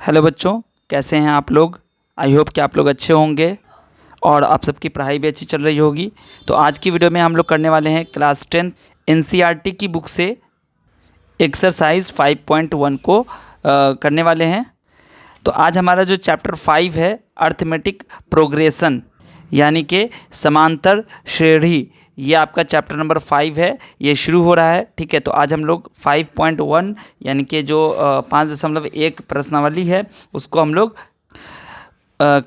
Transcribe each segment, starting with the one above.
Hello बच्चों, कैसे हैं आप लोग। आई होप कि आप लोग अच्छे होंगे और आप सबकी पढ़ाई भी अच्छी चल रही होगी। तो आज की वीडियो में हम लोग करने वाले हैं क्लास 10 एनसीईआरटी की बुक से एक्सरसाइज 5.1 को करने वाले हैं। तो आज हमारा जो चैप्टर 5 है अर्थमेटिक प्रोग्रेशन यानी कि समांतर श्रेणी, ये आपका चैप्टर नंबर 5 है, ये शुरू हो रहा है। ठीक है, तो आज हम लोग 5.1 यानी कि जो 5.1 प्रश्नावली है उसको हम लोग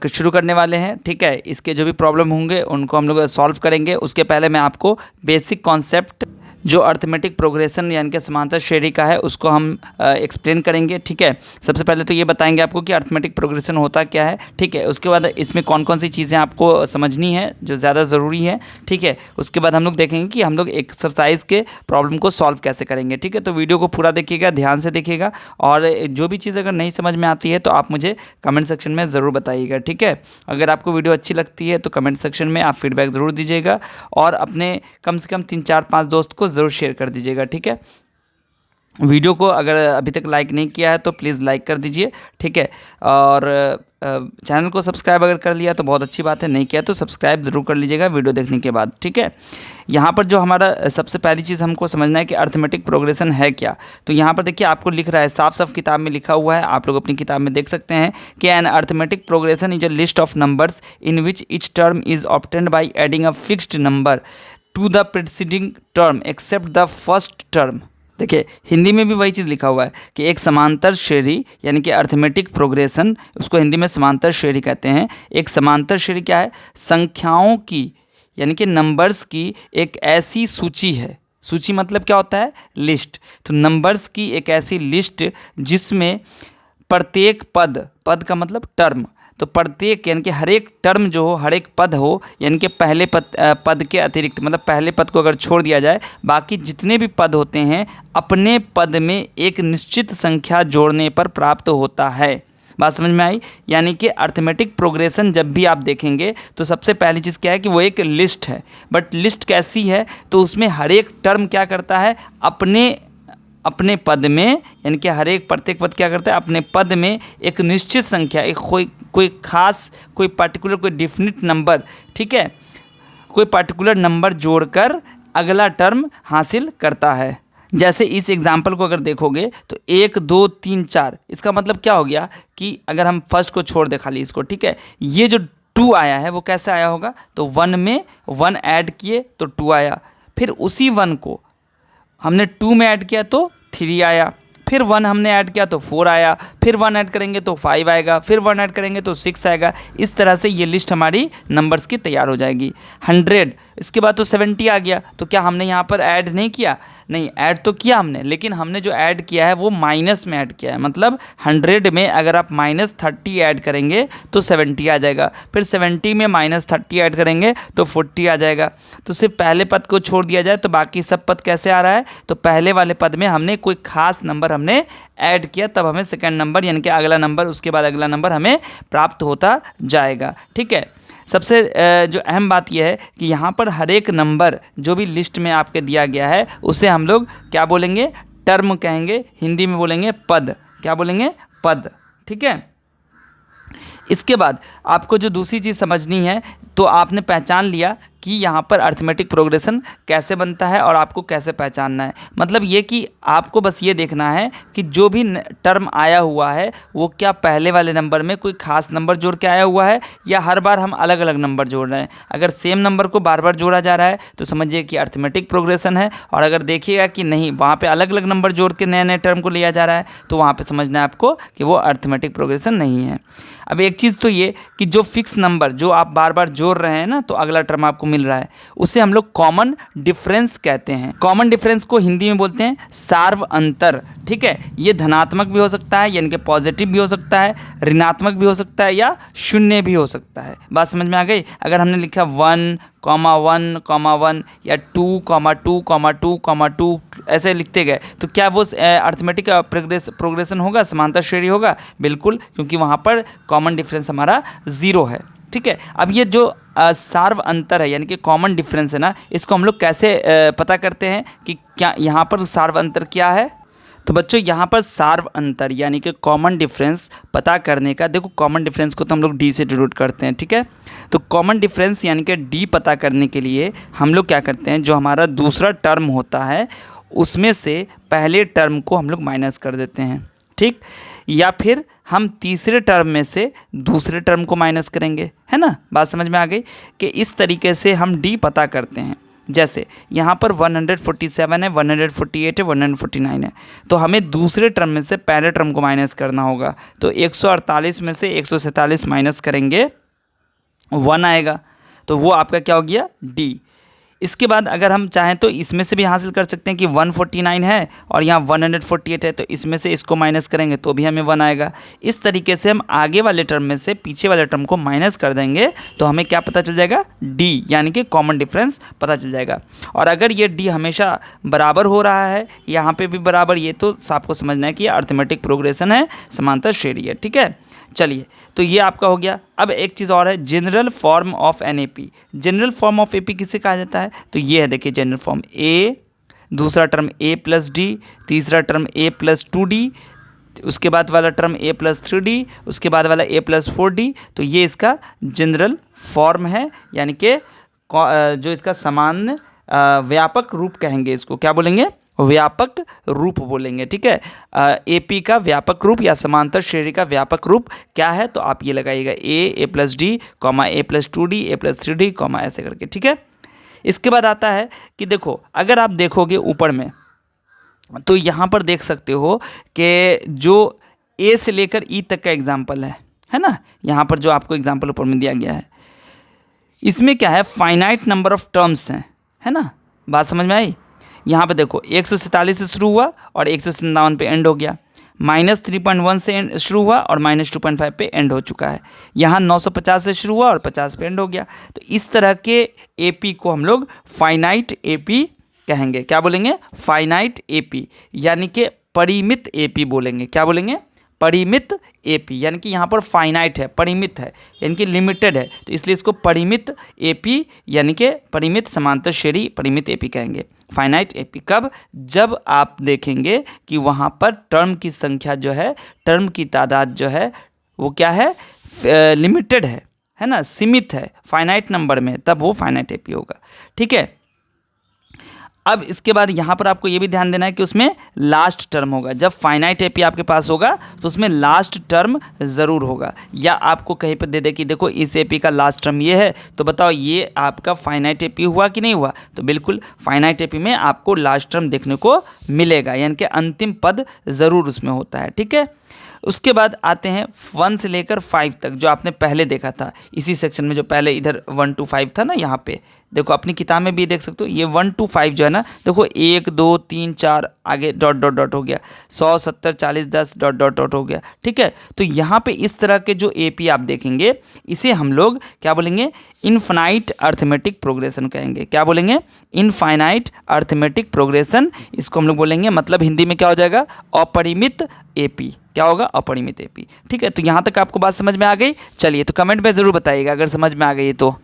शुरू करने वाले हैं। ठीक है, इसके जो भी प्रॉब्लम होंगे उनको हम लोग सॉल्व करेंगे। उसके पहले मैं आपको बेसिक कॉन्सेप्ट जो अर्थमेटिक प्रोग्रेशन यानी कि समांतर श्रेणी का है उसको हम एक्सप्लेन करेंगे। ठीक है, सबसे पहले तो ये बताएंगे आपको कि अर्थमेटिक प्रोग्रेशन होता क्या है। ठीक है, उसके बाद इसमें कौन कौन सी चीज़ें आपको समझनी है जो ज़्यादा ज़रूरी है। ठीक है, उसके बाद हम लोग देखेंगे कि हम लोग एक्सरसाइज के प्रॉब्लम को सॉल्व कैसे करेंगे। ठीक है, तो वीडियो को पूरा देखिएगा, ध्यान से देखिएगा और जो भी चीज़ अगर नहीं समझ में आती है तो आप मुझे कमेंट सेक्शन में ज़रूर बताइएगा। ठीक है, अगर आपको वीडियो अच्छी लगती है तो कमेंट सेक्शन में आप फीडबैक ज़रूर दीजिएगा और अपने कम से कम 3-4-5 दोस्त को ज़रूर शेयर कर दीजिएगा। ठीक है, वीडियो को अगर अभी तक लाइक नहीं किया है तो प्लीज़ लाइक कर दीजिए। ठीक है, और चैनल को सब्सक्राइब अगर कर लिया तो बहुत अच्छी बात है, नहीं किया तो सब्सक्राइब ज़रूर कर लीजिएगा वीडियो देखने के बाद। ठीक है, यहाँ पर जो हमारा सबसे पहली चीज़ हमको समझना है कि अर्थमेटिक प्रोग्रेशन है क्या। तो यहाँ पर देखिए आपको लिख रहा है, साफ साफ किताब में लिखा हुआ है, आप लोग अपनी किताब में देख सकते हैं कि an arithmetic progression is a list of numbers in which each term is obtained by adding a fixed number to the preceding term except the first term. देखिए हिंदी में भी वही चीज़ लिखा हुआ है कि एक समांतर श्रेणी यानी कि अर्थमेटिक प्रोग्रेशन, उसको हिंदी में समांतर श्रेणी कहते हैं। एक समांतर श्रेणी क्या है? संख्याओं की यानी कि नंबर्स की एक ऐसी सूची है। सूची मतलब क्या होता है? लिस्ट। तो नंबर्स की एक ऐसी लिस्ट जिसमें प्रत्येक पद, पद का मतलब टर्म, तो प्रत्येक यानी कि हर एक टर्म जो हो, हर एक पद हो, यानी कि पहले पद के अतिरिक्त, मतलब पहले पद को अगर छोड़ दिया जाए बाकी जितने भी पद होते हैं अपने पद में एक निश्चित संख्या जोड़ने पर प्राप्त होता है। बात समझ में आई? यानी कि अर्थमेटिक प्रोग्रेशन जब भी आप देखेंगे तो सबसे पहली चीज़ क्या है कि वो एक लिस्ट है। बट लिस्ट कैसी है? तो उसमें हर एक टर्म क्या करता है? अपने पद में, यानी कि हर एक प्रत्येक पद क्या करता है? अपने पद में एक निश्चित संख्या, एक कोई खास, कोई पर्टिकुलर, कोई डिफिनिट नंबर, ठीक है, कोई पर्टिकुलर नंबर जोड़कर अगला टर्म हासिल करता है। जैसे इस एग्जाम्पल को अगर देखोगे तो 1 2 3 4, इसका मतलब क्या हो गया कि अगर हम फर्स्ट को छोड़ दे खाली इसको, ठीक है, ये जो 2 आया है वो कैसे आया होगा? तो 1 में 1 ऐड किए तो 2 आया, फिर उसी 1 को हमने 2 में ऐड किया तो 3 आया, फिर 1 हमने ऐड किया तो 4 आया, फिर 1 ऐड करेंगे तो 5 आएगा, फिर 1 ऐड करेंगे तो 6 आएगा। इस तरह से ये लिस्ट हमारी नंबर्स की तैयार हो जाएगी। 100, इसके बाद तो 70 आ गया, तो क्या हमने यहाँ पर ऐड नहीं किया? नहीं, ऐड तो किया हमने, लेकिन हमने जो ऐड किया है वो माइनस में ऐड किया है। मतलब 100 में अगर आप -30 ऐड करेंगे तो 70 आ जाएगा, फिर 70 में -30 ऐड करेंगे तो 40 आ जाएगा। तो सिर्फ पहले पद को छोड़ दिया जाए तो बाकी सब पद कैसे आ रहा है? तो पहले वाले पद में हमने कोई खास नंबर हमने ऐड किया, तब हमें सेकंड नंबर यानी कि अगला नंबर, उसके बाद अगला नंबर हमें प्राप्त होता जाएगा। ठीक है, सबसे जो अहम बात यह है कि यहाँ पर हर एक नंबर जो भी लिस्ट में आपके दिया गया है उसे हम लोग क्या बोलेंगे? टर्म कहेंगे, हिंदी में बोलेंगे पद। क्या बोलेंगे? पद। ठीक है, इसके बाद आपको जो दूसरी चीज़ समझनी है, तो आपने पहचान लिया कि यहाँ पर अर्थमेटिक प्रोग्रेशन कैसे बनता है और आपको कैसे पहचानना है। मतलब ये कि आपको बस ये देखना है कि जो भी टर्म आया हुआ है वो क्या पहले वाले नंबर में कोई खास नंबर जोड़ के आया हुआ है या हर बार हम अलग अलग नंबर जोड़ रहे हैं। अगर सेम नंबर को बार बार जोड़ा जा रहा है तो समझिए कि अर्थमेटिक प्रोग्रेशन है, और अगर देखिएगा कि नहीं, वहाँ पर अलग अलग नंबर जोड़ के नए नए टर्म को लिया जा रहा है तो वहाँ पर समझना है आपको कि वो अर्थमेटिक प्रोग्रेशन नहीं है। अब एक चीज़ तो ये कि जो फिक्स नंबर जो आप बार बार जोड़ रहे हैं ना, तो अगला टर्म आपको मिल रहा है, उसे हम लोग कॉमन डिफरेंस कहते हैं। कॉमन डिफरेंस को हिंदी में बोलते हैं सार्व अंतर। ठीक है, ये धनात्मक भी हो सकता है यानी कि पॉजिटिव भी हो सकता है, ऋणात्मक भी हो सकता है या शून्य भी हो सकता है। बात समझ में आ गई? अगर हमने लिखा 1, 1, या 2, 2, 2, 2 ऐसे लिखते गए तो क्या वो अर्थमेटिक प्रोग्रेशन होगा, समांतर श्रेणी होगा? बिल्कुल, क्योंकि वहाँ पर कॉमन डिफरेंस हमारा 0 है। ठीक है, अब ये जो सार्व अंतर है यानी कि कॉमन डिफरेंस है ना, इसको हम लोग कैसे पता करते हैं कि क्या यहाँ पर सार्व अंतर क्या है? तो बच्चों यहाँ पर सार्व अंतर यानी कि कॉमन डिफरेंस पता करने का, देखो कॉमन डिफरेंस को तो हम लोग डी से डिनोट करते हैं, ठीक है। तो कॉमन डिफरेंस यानी कि डी पता करने के लिए हम लोग क्या करते हैं, जो हमारा दूसरा टर्म होता है उसमें से पहले टर्म को हम लोग माइनस कर देते हैं, ठीक। या फिर हम तीसरे टर्म में से दूसरे टर्म को माइनस करेंगे, है ना। बात समझ में आ गई कि इस तरीके से हम डी पता करते हैं। जैसे यहाँ पर 147 है, 148 है, 149 है, तो हमें दूसरे टर्म में से पहले टर्म को माइनस करना होगा। तो 148 में से 147 माइनस करेंगे 1 आएगा, तो वो आपका क्या हो गया, डी। इसके बाद अगर हम चाहें तो इसमें से भी हासिल कर सकते हैं कि 149 है और यहाँ 148 है, तो इसमें से इसको माइनस करेंगे तो भी हमें 1 आएगा। इस तरीके से हम आगे वाले टर्म में से पीछे वाले टर्म को माइनस कर देंगे तो हमें क्या पता चल जाएगा, डी, यानी कि कॉमन डिफरेंस पता चल जाएगा। और अगर ये डी हमेशा बराबर हो रहा है, यहाँ पे भी बराबर, ये तो आपको समझना है कि ये अर्थमेटिक प्रोग्रेशन है, समांतर श्रेणी है, ठीक है। चलिए, तो ये आपका हो गया। अब एक चीज़ और है, general form of an A P. General form of A P किसे कहा जाता है, तो ये है, देखिए जनरल फॉर्म ए, दूसरा टर्म ए प्लस डी, तीसरा टर्म ए प्लस 2d, उसके बाद वाला टर्म ए प्लस 3d, उसके बाद वाला ए प्लस 4d। तो ये इसका जनरल फॉर्म है, यानी कि जो इसका सामान्य व्यापक रूप कहेंगे, इसको क्या बोलेंगे, व्यापक रूप बोलेंगे, ठीक है। एपी का व्यापक रूप या समांतर श्रेणी का व्यापक रूप क्या है, तो आप ये लगाइएगा ए प्लस डी, कॉमा ए प्लस 2d, ए प्लस 3d, कॉमा ऐसे करके, ठीक है। इसके बाद आता है कि देखो, अगर आप देखोगे ऊपर में तो यहाँ पर देख सकते हो कि जो ए से लेकर ई तक का एग्जाम्पल है ना। यहाँ पर जो आपको एग्जाम्पल ऊपर में दिया गया है, इसमें क्या है, फाइनाइट नंबर ऑफ टर्म्स हैं, है ना। बात समझ में आई। यहाँ पे देखो 147 से शुरू हुआ और 157 पे एंड हो गया, -3.1 से शुरू हुआ और -2.5 पे एंड हो चुका है। यहाँ 950 से शुरू हुआ और 50 पे एंड हो गया। तो इस तरह के एपी को हम लोग फाइनाइट एपी कहेंगे। क्या बोलेंगे, फाइनाइट एपी, यानी कि परिमित एपी बोलेंगे। क्या बोलेंगे, परिमित एपी, यानी कि यहाँ पर फाइनाइट है, परिमित है, यानी कि लिमिटेड है, तो इसलिए इसको परिमित एपी यानी कि परिमित समांतर श्रेणी परिमित एपी कहेंगे। फाइनाइट एपी कब, जब आप देखेंगे कि वहाँ पर टर्म की संख्या जो है, टर्म की तादाद जो है वो क्या है, लिमिटेड है ना, सीमित है, फाइनाइट नंबर में, तब वो फाइनाइट एपी होगा, ठीक है। अब इसके बाद यहाँ पर आपको ये भी ध्यान देना है कि उसमें लास्ट टर्म होगा। जब फाइनाइट एपी आपके पास होगा तो उसमें लास्ट टर्म ज़रूर होगा, या आपको कहीं पर दे दे कि देखो इस एपी का लास्ट टर्म ये है, तो बताओ ये आपका फाइनाइट एपी हुआ कि नहीं हुआ, तो बिल्कुल फाइनाइट एपी में आपको लास्ट टर्म देखने को मिलेगा, यानी कि अंतिम पद ज़रूर उसमें होता है, ठीक है। उसके बाद आते हैं 1 से लेकर 5 तक, जो आपने पहले देखा था इसी सेक्शन में, जो पहले इधर 1 to 5 था ना, यहाँ पे देखो अपनी किताब में भी देख सकते हो, ये 1 to 5 जो है ना, देखो 1 2 3 4 आगे डॉट डॉट डॉट हो गया, 100 70 40 10 डॉट डॉट डॉट हो गया, ठीक है। तो यहाँ पे इस तरह के जो एपी आप देखेंगे, इसे हम लोग क्या बोलेंगे, इनफाइनाइट अर्थमेटिक प्रोग्रेशन कहेंगे। क्या बोलेंगे, इनफाइनाइट अर्थमेटिक प्रोग्रेशन, इसको हम लोग बोलेंगे, मतलब हिंदी में क्या हो जाएगा, अपरिमित एपी। क्या होगा, अपरिमित एपी, ठीक है। तो यहाँ तक आपको बात समझ में आ गई। चलिए, तो कमेंट में ज़रूर बताइएगा अगर समझ में आ गई तो।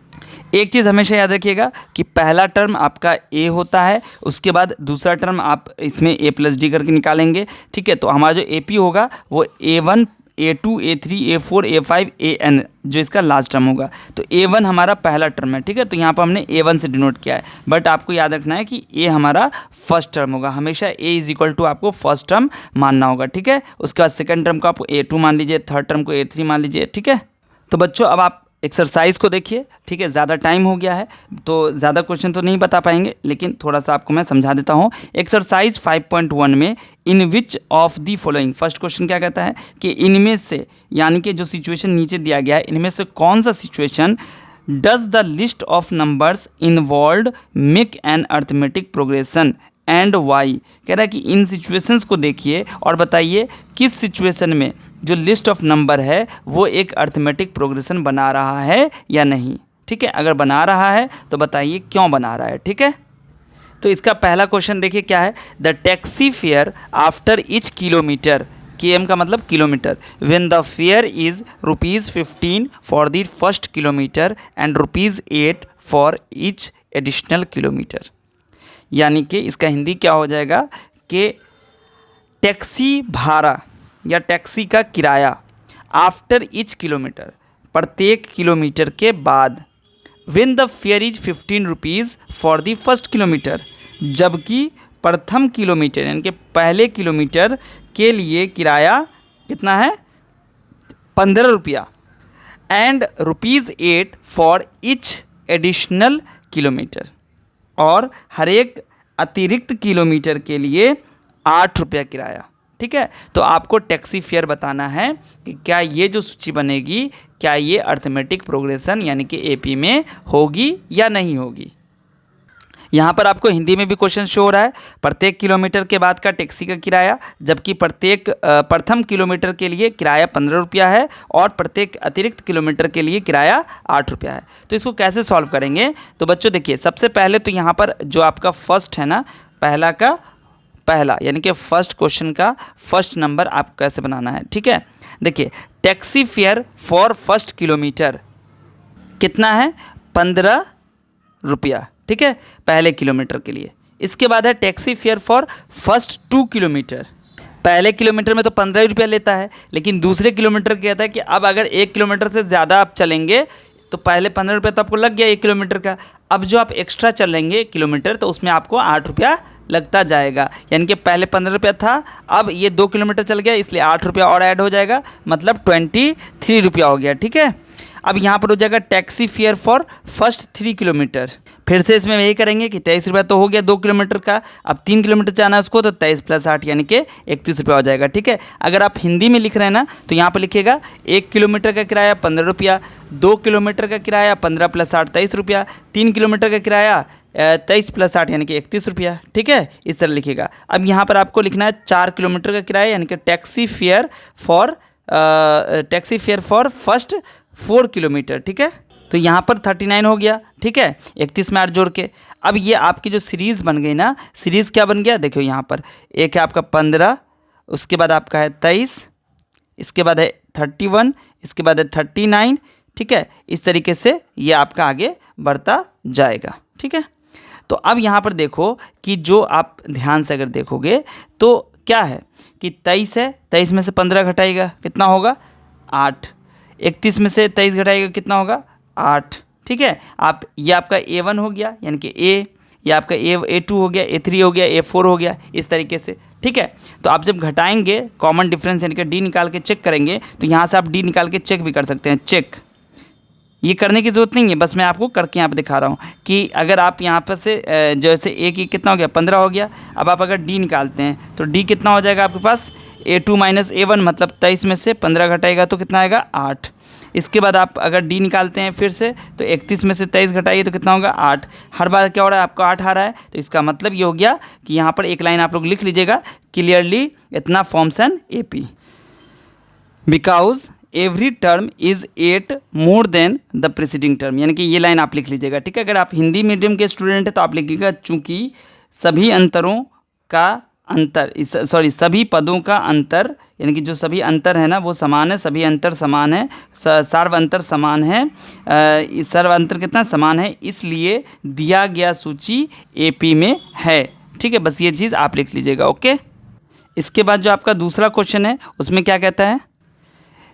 एक चीज़ हमेशा याद रखिएगा कि पहला टर्म आपका ए होता है, उसके बाद दूसरा टर्म आप इसमें ए प्लस डी करके निकालेंगे, ठीक है। तो हमारा जो ए पी होगा वो A1 A2 A3 A4 A5 AN, जो इसका लास्ट टर्म होगा। तो A1 हमारा पहला टर्म है, ठीक है। तो यहाँ पर हमने A1 से डिनोट किया है, बट आपको याद रखना है कि A हमारा फर्स्ट टर्म होगा, हमेशा A इज इक्वल टू आपको फर्स्ट टर्म मानना होगा, ठीक है। उसके बाद सेकंड टर्म को आप A2 मान लीजिए, थर्ड टर्म को A3 मान लीजिए, ठीक है। तो बच्चों अब आप एक्सरसाइज को देखिए, ठीक है। ज़्यादा टाइम हो गया है तो ज़्यादा क्वेश्चन तो नहीं बता पाएंगे, लेकिन थोड़ा सा आपको मैं समझा देता हूँ। एक्सरसाइज 5.1 में in which of the following, first question क्या कहता है कि इनमें से, यानी कि जो सिचुएशन नीचे दिया गया है, इनमें से कौन सा situation does the list of numbers involve make an arithmetic progression and why. कह रहा है कि इन सिचुएशंस को देखिए और बताइए किस सिचुएशन में जो लिस्ट ऑफ नंबर है वो एक अर्थमेटिक प्रोग्रेशन बना रहा है या नहीं, ठीक है। अगर बना रहा है तो बताइए क्यों बना रहा है, ठीक है। तो इसका पहला क्वेश्चन देखिए क्या है, the taxi fare after each kilometre, KM का मतलब kilometre, when the fair is ₹15 for the first kilometre and ₹8 for each additional kilometre. यानी कि इसका हिंदी क्या हो जाएगा कि टैक्सी भाड़ा या टैक्सी का किराया आफ्टर ईच किलोमीटर, प्रत्येक किलोमीटर के बाद, when the fair is 15 rupees for the first kilometre, जबकि प्रथम किलोमीटर यानी कि पहले किलोमीटर के लिए किराया कितना है 15 रुपया, and ₹8 for each additional kilometre, और हर एक अतिरिक्त किलोमीटर के लिए 8 रुपया किराया। ठीक है, तो आपको टैक्सी फेयर बताना है कि क्या ये जो सूची बनेगी क्या ये अर्थमेटिक प्रोग्रेशन यानी कि एपी में होगी या नहीं होगी। यहाँ पर आपको हिंदी में भी क्वेश्चन शो हो रहा है, प्रत्येक किलोमीटर के बाद का टैक्सी का किराया, जबकि प्रथम किलोमीटर के लिए किराया 15 रुपया है और प्रत्येक अतिरिक्त किलोमीटर के लिए किराया 8 रुपया है। तो इसको कैसे सॉल्व करेंगे, तो बच्चों देखिए सबसे पहले तो यहाँ पर जो आपका फर्स्ट है ना, पहला का पहला यानी कि फर्स्ट क्वेश्चन का फर्स्ट नंबर आपको कैसे बनाना है। ठीक है, देखिए taxi fare for first kilometre कितना है 15 रुपया। ठीक है, पहले किलोमीटर के लिए। इसके बाद है taxi fare for first 2 kilometre, पहले किलोमीटर में तो 15 रुपया लेता है, लेकिन दूसरे किलोमीटर कहता है कि अब अगर 1 किलोमीटर से ज़्यादा आप चलेंगे तो पहले 15 रुपया तो आपको लग गया 1 किलोमीटर का, अब जो आप एक्स्ट्रा चलेंगे किलोमीटर तो उसमें आपको 8 रुपया लगता जाएगा, यानी कि पहले 15 रुपया था, अब ये 2 किलोमीटर चल गया इसलिए 8 रुपया और ऐड हो जाएगा, मतलब 23 रुपया हो गया। ठीक है, अब यहाँ पर हो जाएगा taxi fare for first 3 kilometre, फिर से इसमें यही करेंगे कि 23 रुपया तो हो गया 2 किलोमीटर का, अब 3 किलोमीटर जाना है उसको तो 23 + 8 यानी कि 31 रुपया हो जाएगा। ठीक है, अगर आप हिंदी में लिख रहे हैं ना तो यहाँ पर लिखिएगा 1 किलोमीटर का किराया 15 रुपया, 2 किलोमीटर का किराया 15 + 8 23 रुपया, 3 किलोमीटर का किराया 23 + 8 यानी कि 31 रुपया। ठीक है, इस तरह लिखिएगा। अब यहाँ पर आपको लिखना है 4 किलोमीटर का किराया यानी कि taxi fare for first 4 kilometre. ठीक है, तो यहाँ पर 39 हो गया। ठीक है, 31 में 8 जोड़ के, अब ये आपकी जो सीरीज़ बन गई ना, सीरीज़ क्या बन गया देखो, यहाँ पर एक है आपका 15, उसके बाद आपका है 23, इसके बाद है 31, इसके बाद है 39। ठीक है, इस तरीके से ये आपका आगे बढ़ता जाएगा। ठीक है, तो अब यहाँ पर देखो कि जो आप ध्यान से अगर देखोगे तो क्या है कि 23 है, 23 में से 15 घटाएगा कितना होगा 8, 31 में से 23 घटाएगा कितना होगा 8। ठीक है, आप ये आपका A1 हो गया यानी कि A, ये आपका A2 हो गया, A3 हो गया, A4 हो गया, इस तरीके से। ठीक है, तो आप जब घटाएंगे कॉमन डिफरेंस यानी कि D निकाल के चेक करेंगे तो यहाँ से आप D निकाल के चेक भी कर सकते हैं। चेक ये करने की ज़रूरत नहीं है, बस मैं आपको करके यहाँ पे दिखा रहा हूँ कि अगर आप यहाँ पर से जैसे A की कितना हो गया 15 हो गया, अब आप अगर D निकालते हैं तो D कितना हो जाएगा आपके पास A2 - A1, मतलब 23 में से 15 घटाएगा तो कितना आएगा 8। इसके बाद आप अगर D निकालते हैं फिर से तो 31 में से 23 घटाइए तो कितना होगा 8। हर बार क्या हो रहा है आपको 8 आ रहा है, तो इसका मतलब ये हो गया कि यहाँ पर एक लाइन आप लोग लिख लीजिएगा क्लियरली, इतना forms an AP because every term is 8 more than the preceding term, यानी कि ये लाइन आप लिख लीजिएगा। ठीक है, अगर आप हिंदी मीडियम के स्टूडेंट हैं तो आप लिखिएगा चूँकि सभी अंतरों का अंतर सभी पदों का अंतर यानी कि जो सभी अंतर है ना वो समान है, सभी अंतर समान है, सर्व अंतर समान है, सर्व अंतर कितना समान है, इसलिए दिया गया सूची AP में है। ठीक है, बस ये चीज़ आप लिख लीजिएगा। ओके, इसके बाद जो आपका दूसरा क्वेश्चन है उसमें क्या कहता है,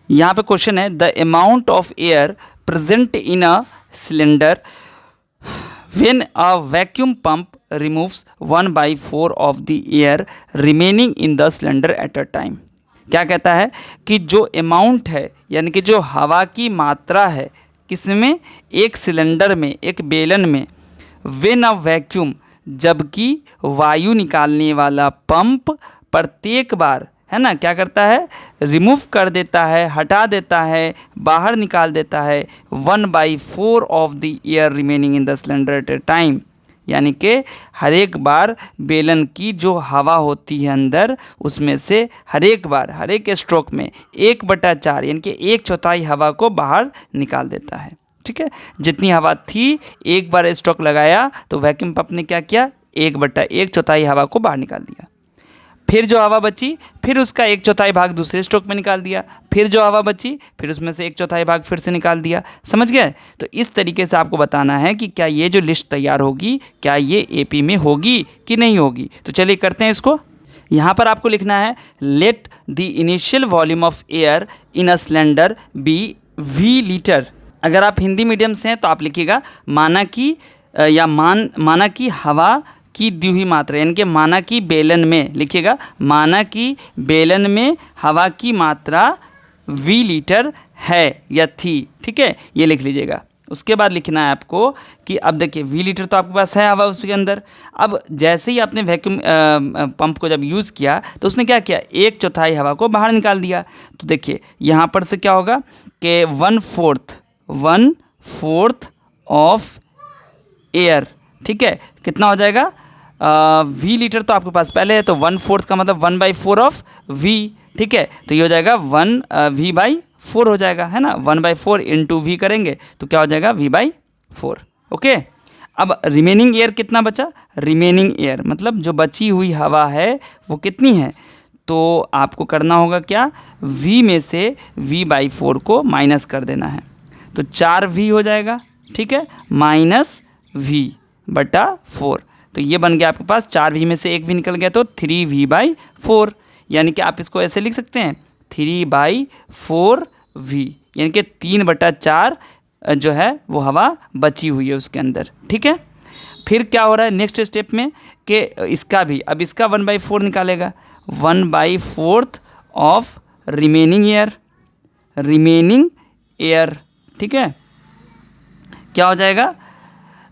यहाँ पे क्वेश्चन है the amount of air present in a cylinder when a vacuum pump removes 1/4 of the air remaining in the cylinder at a time. क्या कहता है कि जो अमाउंट है यानी कि जो हवा की मात्रा है किसमें, एक सिलेंडर में, एक बेलन में, व्हेन अ वैक्यूम जबकि वायु निकालने वाला पंप प्रत्येक बार है ना क्या करता है, रिमूव कर देता है, हटा देता है, बाहर निकाल देता है 1/4 of the air remaining in the cylinder eight A time, यानी कि हर एक बार बेलन की जो हवा होती है अंदर उसमें से हर एक बार हर एक स्ट्रोक में 1/4 यानी कि 1/4 हवा को बाहर निकाल देता है। ठीक है, जितनी हवा थी एक बार स्ट्रोक लगाया तो वैक्यूम पंप ने क्या किया, 1/1/4 हवा को बाहर निकाल दिया, फिर जो हवा बची फिर उसका 1/4 भाग दूसरे स्ट्रोक में निकाल दिया, फिर जो हवा बची फिर उसमें से 1/4 भाग फिर से निकाल दिया। समझ गए? तो इस तरीके से आपको बताना है कि क्या ये जो लिस्ट तैयार होगी क्या ये AP में होगी कि नहीं होगी। तो चलिए करते हैं इसको। यहाँ पर आपको लिखना है let the initial volume of air in a cylinder be V litre. अगर आप हिंदी मीडियम से हैं तो आप लिखिएगा माना कि माना कि हवा की दी हुई मात्रा, यानी कि माना कि बेलन में, लिखिएगा माना कि बेलन में हवा की मात्रा वी लीटर है या थी। ठीक है, ये लिख लीजिएगा। उसके बाद लिखना है आपको कि अब देखिए वी लीटर तो आपके पास है हवा उसके अंदर। अब जैसे ही आपने वैक्यूम पंप को जब यूज़ किया तो उसने क्या किया, 1/4 हवा को बाहर निकाल दिया। तो देखिए यहाँ पर से क्या होगा कि 1/4 ऑफ एयर। ठीक है, कितना हो जाएगा, वी लीटर तो आपके पास पहले है, तो 1/4 का मतलब 1/4 ऑफ वी। ठीक है, तो ये हो जाएगा 1/4 हो जाएगा, है ना। 1/4 इंटू वी करेंगे तो क्या हो जाएगा, v/4। ओके, अब रिमेनिंग एयर कितना बचा, रिमेनिंग एयर मतलब जो बची हुई हवा है वो कितनी है, तो आपको करना होगा क्या, v में से v/4 को माइनस कर देना है, तो 4v हो जाएगा। ठीक है, माइनस v/4, तो ये बन गया आपके पास 4v में से 1v निकल गया तो 3v/4, यानी कि आप इसको ऐसे लिख सकते हैं 3/4v, यानी कि 3/4 जो है वो हवा बची हुई है उसके अंदर। ठीक है, फिर क्या हो रहा है नेक्स्ट स्टेप में कि इसका भी, अब इसका 1/4 निकालेगा, 1/4 ऑफ रिमेनिंग एयर। ठीक है, क्या हो जाएगा,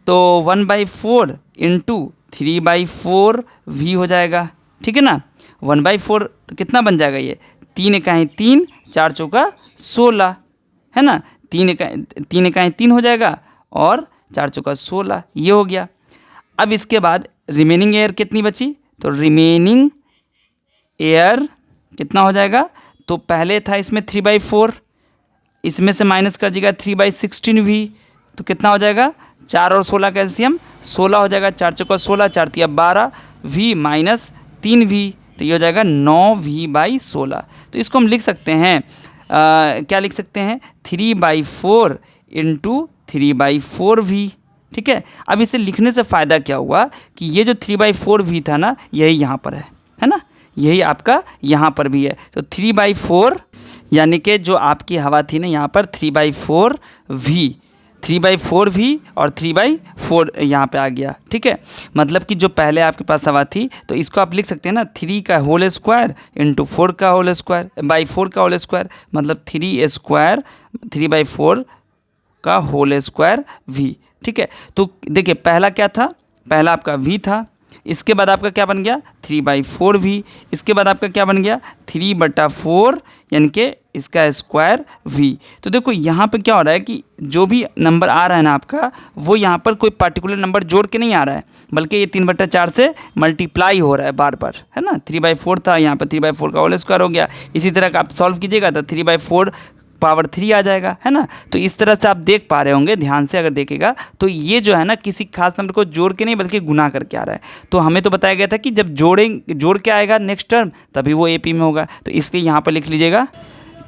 तो 1/4 इंटू 3/4v हो जाएगा। ठीक है ना, 1/4 तो कितना बन जाएगा, ये 3 इकाई 3, 4 चौका 16, है ना। 3 इकाई 3 हो जाएगा और 4 चौका 16, ये हो गया। अब इसके बाद रिमेनिंग एयर कितनी बची, तो रिमेनिंग एयर कितना हो जाएगा, तो पहले था इसमें 3/4, इसमें से माइनस कर दीजिएगा 3/16v, तो कितना हो जाएगा, 4 और 16 कैल्शियम 16 हो जाएगा, 4 चौका 16, 4 तिया 12, v माइनस 3v, तो ये हो जाएगा 9v/16। तो इसको हम लिख सकते हैं क्या लिख सकते हैं, 3/4 इंटू 3/4v। ठीक है, अब इसे लिखने से फ़ायदा क्या हुआ कि ये जो 3/4v था ना, यही यहाँ पर है ना, यही आपका यहाँ पर भी है, तो 3/4 यानी कि जो आपकी हवा थी ना यहाँ पर 3/4v और 3/4 यहाँ पे आ गया। ठीक है, मतलब कि जो पहले आपके पास हवा थी तो इसको आप लिख सकते हैं ना 3 का होल स्क्वायर इंटू 4 का होल स्क्वायर बाई 4 का होल स्क्वायर, मतलब 3/4 का होल स्क्वायर v। ठीक है, तो देखिए पहला क्या था, पहला आपका v था, इसके बाद आपका क्या बन गया 3/4v, इसके बाद आपका क्या बन गया 3/4 यानी कि इसका स्क्वायर v। तो देखो यहाँ पे क्या हो रहा है कि जो भी नंबर आ रहा है ना आपका, वो यहाँ पर कोई पर्टिकुलर नंबर जोड़ के नहीं आ रहा है, बल्कि ये 3/4 से मल्टीप्लाई हो रहा है बार बार, है ना। 3/4 था, यहाँ पर 3/4 का होल स्क्वायर हो गया। इसी तरह का आप सॉल्व कीजिएगा तो 3/4 पावर 3 आ जाएगा, है ना। तो इस तरह से आप देख पा रहे होंगे, ध्यान से अगर देखेगा तो ये जो है ना किसी खास नंबर को जोड़ के नहीं बल्कि गुना करके आ रहा है। तो हमें तो बताया गया था कि जब जोड़ के आएगा नेक्स्ट टर्म तभी वो एपी में होगा, तो इसलिए यहाँ पर लिख लीजिएगा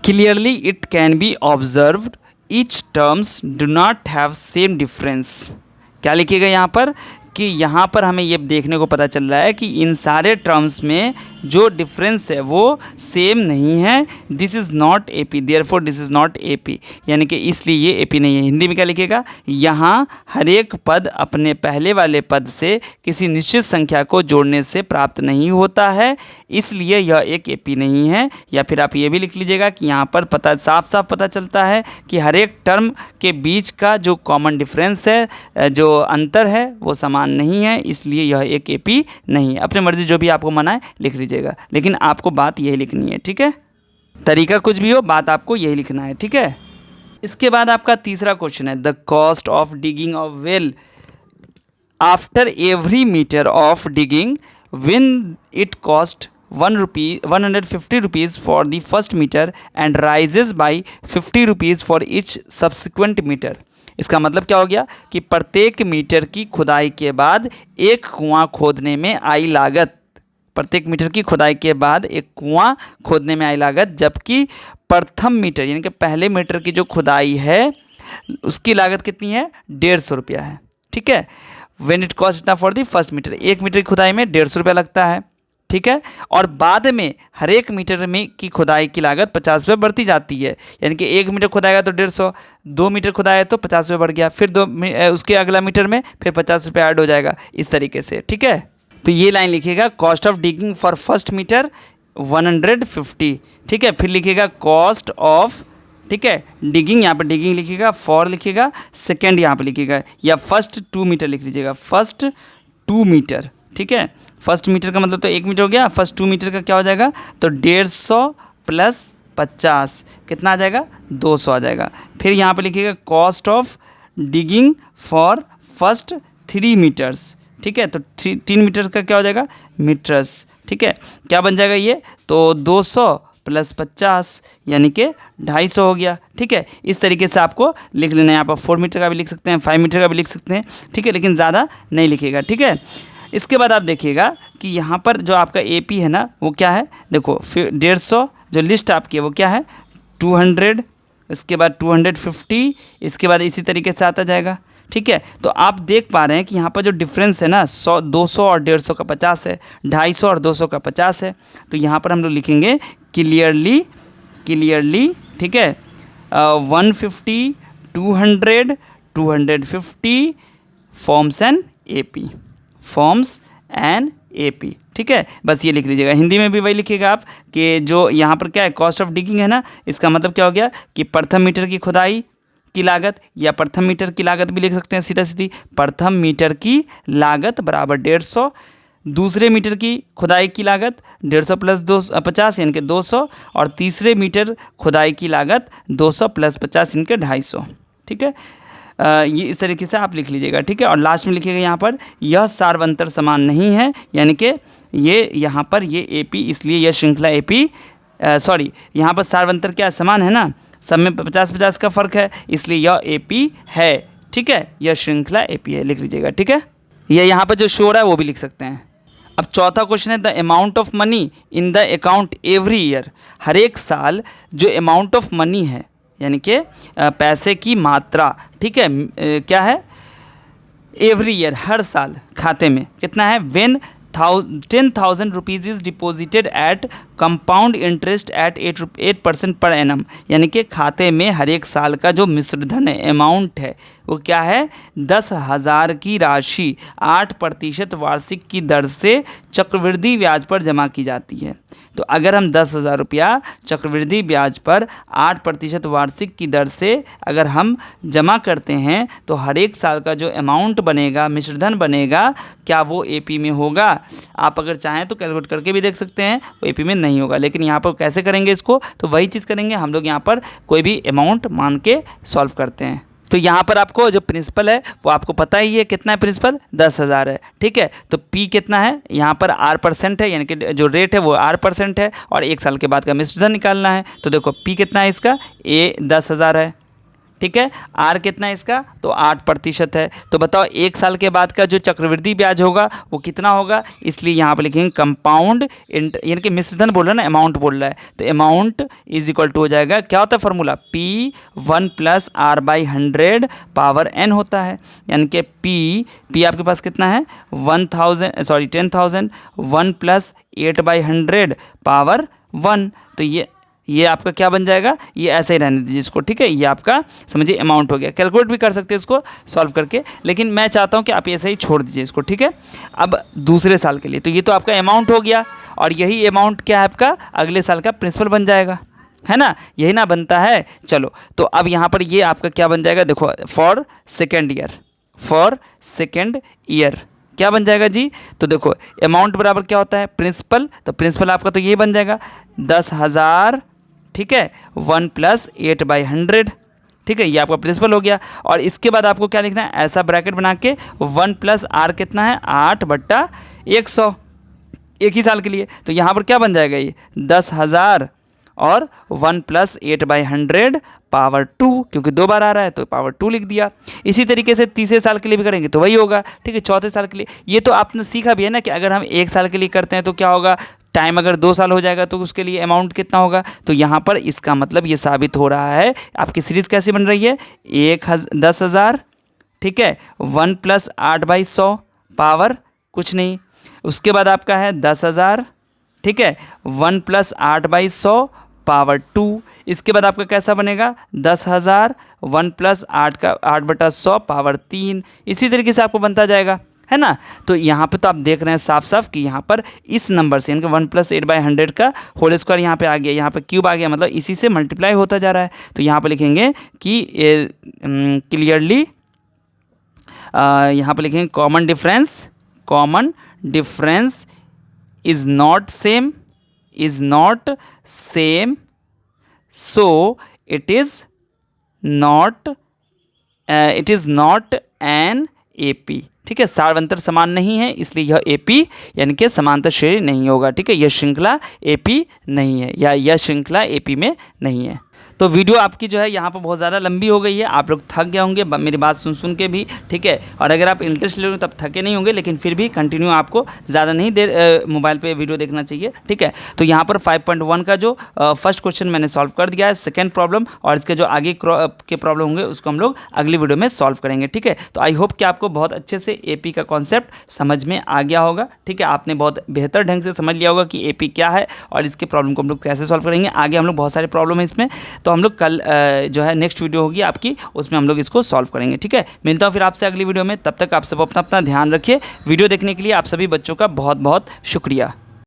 clearly it can be observed each terms do not have same difference. क्या लिखिएगा यहाँ पर कि यहाँ पर हमें ये देखने को पता चल रहा है कि इन सारे टर्म्स में जो डिफरेंस है वो सेम नहीं है। This is not AP, therefore this is not AP, यानी कि इसलिए ये एपी नहीं है। हिंदी में क्या लिखेगा, यहाँ हर एक पद अपने पहले वाले पद से किसी निश्चित संख्या को जोड़ने से प्राप्त नहीं होता है, इसलिए यह एक एपी नहीं है। या फिर आप ये भी लिख लीजिएगा कि यहाँ पर साफ साफ पता चलता है कि हर एक टर्म के बीच का जो कॉमन डिफरेंस है, जो अंतर है वो समान नहीं है, इसलिए यह एक एपी नहीं है। अपनी मर्जी जो भी आपको मना है लिख लीजिएगा, लेकिन आपको बात यही लिखनी है। ठीक है, तरीका कुछ भी हो, बात आपको यही लिखना है। ठीक है, इसके बाद आपका तीसरा क्वेश्चन है, the cost of digging of well after every metre of digging when it cost 150 rupees for the first metre and rises by 50 rupees for each subsequent metre. इसका मतलब क्या हो गया कि प्रत्येक मीटर की खुदाई के बाद एक कुआं खोदने में आई लागत, प्रत्येक मीटर की खुदाई के बाद एक कुआं खोदने में आई लागत, जबकि प्रथम मीटर यानी कि पहले मीटर की जो खुदाई है उसकी लागत कितनी है, 150 रुपया है। ठीक है, व्हेन इट कॉस्ट इतना फॉर दी फर्स्ट मीटर, एक मीटर की खुदाई में 150 रुपया लगता है। ठीक है। और बाद में हर एक मीटर में की खुदाई की लागत 50 रुपये बढ़ती जाती है, यानी कि 1 मीटर खुदाएगा तो 150, 2 मीटर खुदाया तो 50 रुपये बढ़ गया, फिर उसके अगला मीटर में फिर 50 रुपये ऐड हो जाएगा, इस तरीके से, ठीक है। तो ये लाइन लिखिएगा, cost of digging for first metre 150, ठीक है। फिर लिखिएगा कॉस्ट ऑफ, ठीक है, डिगिंग, यहाँ पर डिगिंग लिखिएगा, फॉर लिखिएगा, सेकेंड यहाँ पर लिखिएगा, या फर्स्ट 2 मीटर लिख लीजिएगा, फर्स्ट 2 मीटर, ठीक है। फर्स्ट मीटर का मतलब तो 1 मीटर हो गया, फर्स्ट 2 मीटर का क्या हो जाएगा, तो 150 प्लस 50 कितना आ जाएगा, 200 आ जाएगा। फिर यहाँ पर लिखिएगा cost of digging for first 3 metres, ठीक है। तो 3 मीटर का क्या हो जाएगा, मीटर्स, ठीक है। क्या बन जाएगा ये, तो 200 प्लस 50 यानी कि 250 हो गया, ठीक है। इस तरीके से आपको लिख लेना है। यहाँ पर 4 मीटर का भी लिख सकते हैं, 5 मीटर का भी लिख सकते हैं, ठीक है, लेकिन ज़्यादा नहीं लिखिएगा, ठीक है। इसके बाद आप देखिएगा कि यहाँ पर जो आपका AP है ना, वो क्या है, देखो फिर 150 जो लिस्ट आपकी है वो क्या है 200, इसके बाद 250, इसके बाद इसी तरीके से आता जाएगा, ठीक है। तो आप देख पा रहे हैं कि यहाँ पर जो डिफरेंस है ना 200 और 150 का 50 है, 250 और 200 का 50 है। तो यहाँ पर हम लोग लिखेंगे क्लियरली, ठीक है, 150, 200, 250 फॉर्म्स एंड AP, ठीक है। बस ये लिख लीजिएगा। हिंदी में भी वही लिखिएगा आप कि जो यहाँ पर क्या है कॉस्ट ऑफ डिगिंग है ना, इसका मतलब क्या हो गया कि प्रथम मीटर की खुदाई की लागत, या प्रथम मीटर की लागत भी लिख सकते हैं सीधा सीधी, प्रथम मीटर की लागत बराबर 150, दूसरे मीटर की खुदाई की लागत 150 प्लस 50 यानी कि 200, और तीसरे मीटर खुदाई की लागत 200 प्लस 50 यानी कि 250, ठीक है। ये इस तरीके से आप लिख लीजिएगा, ठीक है। और लास्ट में लिखिएगा यहाँ पर यह सार्वंतर समान नहीं है, यानी कि ये यहाँ पर ये AP, इसलिए यह श्रृंखला AP, सॉरी यहाँ पर सार्वंतर क्या समान है ना, सब में 50-50 का फ़र्क है, इसलिए यह AP है, ठीक है, यह श्रृंखला AP है, लिख लीजिएगा, ठीक है। यह यहाँ पर जो शो रहा है वो भी लिख सकते हैं। अब चौथा क्वेश्चन है, the amount of money in the account every year, हर एक साल जो अमाउंट ऑफ मनी है यानी कि पैसे की मात्रा, ठीक है, क्या है, एवरी ईयर हर साल खाते में कितना है, when 10,000 rupees is deposited at compound interest at 8% per annum, यानी कि खाते में हर एक साल का जो मिश्रधन है, अमाउंट है, वो क्या है 10,000 की राशि 8% वार्षिक की दर से चक्रवृद्धि ब्याज पर जमा की जाती है। तो अगर हम 10,000 रुपया चक्रवृद्धि ब्याज पर 8% वार्षिक की दर से अगर हम जमा करते हैं तो हर एक साल का जो अमाउंट बनेगा, मिश्रधन बनेगा, क्या वो AP में होगा। आप अगर चाहें तो कैलकुलेट करके भी देख सकते हैं, वो AP में नहीं होगा। लेकिन यहाँ पर कैसे करेंगे इसको, तो वही चीज़ करेंगे हम लोग, यहाँ पर कोई भी अमाउंट मान के सॉल्व करते हैं। तो यहाँ पर आपको जो प्रिंसिपल है वो आपको पता ही है, कितना है प्रिंसिपल, 10,000 है, ठीक है। तो P कितना है, यहाँ पर R% है, यानी कि जो रेट है वो R% है, और एक साल के बाद का मिश्रधन निकालना है। तो देखो P कितना है इसका, A 10,000 है, ठीक है। R कितना है इसका, तो 8% है। तो बताओ एक साल के बाद का जो चक्रवृद्धि ब्याज होगा वो कितना होगा, इसलिए यहाँ पर लिखेंगे कंपाउंड यानी कि मिश्रधन बोल रहा है ना, अमाउंट बोल रहा है, तो अमाउंट इज इक्वल टू हो जाएगा, क्या होता है formula, P1 + R/100 power n होता है, यानी कि P आपके पास कितना है 10,000 1 + 8/100 पावर 1। तो ये आपका क्या बन जाएगा, ये ऐसे ही रहने दीजिए इसको, ठीक है। ये आपका समझिए अमाउंट हो गया। कैलकुलेट भी कर सकते हैं इसको सॉल्व करके, लेकिन मैं चाहता हूँ कि आप ऐसे ही छोड़ दीजिए इसको, ठीक है। अब दूसरे साल के लिए तो ये तो आपका अमाउंट हो गया, और यही अमाउंट क्या है आपका अगले साल का प्रिंसिपल बन जाएगा, है ना, यही ना बनता है। चलो तो अब यहाँ पर ये आपका क्या बन जाएगा, देखो फॉर सेकेंड ईयर क्या बन जाएगा जी, तो देखो अमाउंट बराबर क्या होता है प्रिंसिपल, तो प्रिंसिपल आपका तो ये बन जाएगा 10,000, ठीक है, 1 + 8/100, ठीक है, ये आपका प्रिंसिपल हो गया। और इसके बाद आपको क्या लिखना है, ऐसा ब्रैकेट बना के 1 + R कितना है 8/100, एक ही साल के लिए। तो यहाँ पर क्या बन जाएगा, ये 10,000 और 1 + 8/100 पावर 2, क्योंकि 2 बार आ रहा है तो पावर 2 लिख दिया। इसी तरीके से तीसरे साल के लिए भी करेंगे तो वही होगा, ठीक है। चौथे साल के लिए ये तो आपने सीखा भी है ना कि अगर हम 1 साल के लिए करते हैं तो क्या होगा, टाइम अगर 2 साल हो जाएगा तो उसके लिए अमाउंट कितना होगा। तो यहाँ पर इसका मतलब ये साबित हो रहा है, आपकी सीरीज़ कैसी बन रही है, 10,000, ठीक है, 1 + 8/100 पावर कुछ नहीं, उसके बाद आपका है 10,000, ठीक है। 1 + 8/100 पावर 2। इसके बाद आपका कैसा बनेगा 10,000 1 + 8/100 पावर 3। इसी तरीके से आपको बनता जाएगा, है ना। तो यहाँ पे तो आप देख रहे हैं साफ साफ कि यहाँ पर इस नंबर से इनका 1 + 8/100 का होल स्क्वायर यहाँ पे आ गया, यहाँ पे क्यूब आ गया, मतलब इसी से मल्टीप्लाई होता जा रहा है। तो यहाँ पे लिखेंगे कि क्लियरली यहाँ पे लिखेंगे common difference is not same so it is not an AP। ठीक है, सारवंतर समान नहीं है, इसलिए यह AP यानी कि समांतर श्रेणी नहीं होगा। ठीक है, यह श्रृंखला AP नहीं है, या यह श्रृंखला AP में नहीं है। तो वीडियो आपकी जो है यहाँ पर बहुत ज़्यादा लंबी हो गई है, आप लोग थक गए होंगे मेरी बात सुन के भी। ठीक है, और अगर आप इंटरेस्ट ले तब थके नहीं होंगे, लेकिन फिर भी कंटिन्यू आपको ज़्यादा नहीं देर मोबाइल पे वीडियो देखना चाहिए। ठीक है, तो यहाँ पर 5.1 का जो फर्स्ट क्वेश्चन मैंने सॉल्व कर दिया है, सेकेंड प्रॉब्लम, और इसके जो आगे के प्रॉब्लम होंगे उसको हम लोग अगली वीडियो में सॉल्व करेंगे। ठीक है, तो आई होप कि आपको बहुत अच्छे से AP का कॉन्सेप्ट समझ में आ गया होगा। ठीक है, आपने बहुत बेहतर ढंग से समझ लिया होगा कि AP क्या है और इसके प्रॉब्लम को हम लोग कैसे सॉल्व करेंगे। आगे हम लोग बहुत सारे प्रॉब्लम है इसमें, तो हम लोग कल जो है नेक्स्ट वीडियो होगी आपकी, उसमें हम लोग इसको सॉल्व करेंगे। ठीक है, मिलता हूँ फिर आपसे अगली वीडियो में, तब तक आप सब अपना ध्यान रखिए। वीडियो देखने के लिए आप सभी बच्चों का बहुत बहुत शुक्रिया।